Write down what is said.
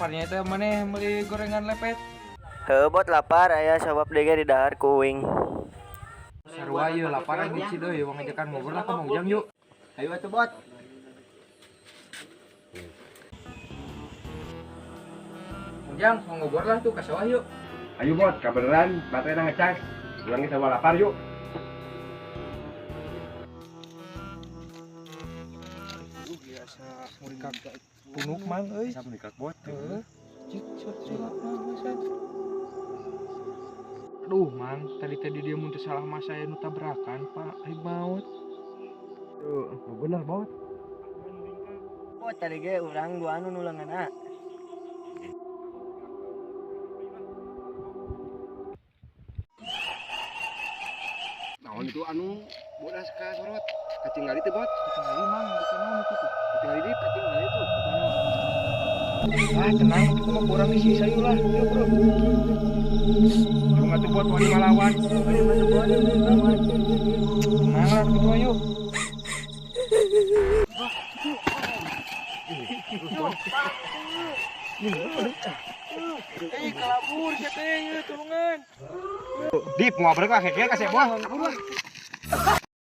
laparnya itu mana beli gorengan lepet. Hebot lapar aya sabab deui di dahar kuing. Sarua ieu lapar aing hiji deui wong ngajakan ngobrol lah ka Mang Ujang yuk. Ayo atuh bot. Mang Ujang mau ngobrol lah tuh ka sawah yuk. Ayo bot, kabeneran baterai na ngecas. Urang geus lapar yuk. Biasa murikak punuk mang euy. Bisa menikah bot. Heeh. Cik surat mang pisan. Aduh, Mang, tadi dia mun teu salah mas saya nu tabrakan, Pak. Ai maut. Tuh, bener bot. Bot tadi ge urang dua anu nulenganna. Naon itu anu bodas ka sorot. Katinggali teh bot. Tinggali Mang, bukan naon itu tuh. Katinggali di katinggali tuh. Ah, tenang, kita mah kurang isi sayur lah. Yuk, Bro. Cuma tuh bot wani malawan. Ayo masuk bot. Tenang lah, gitu ayo. Kalabur siapa ya, tolongan. Dip ngobrol ka keke ka sebot.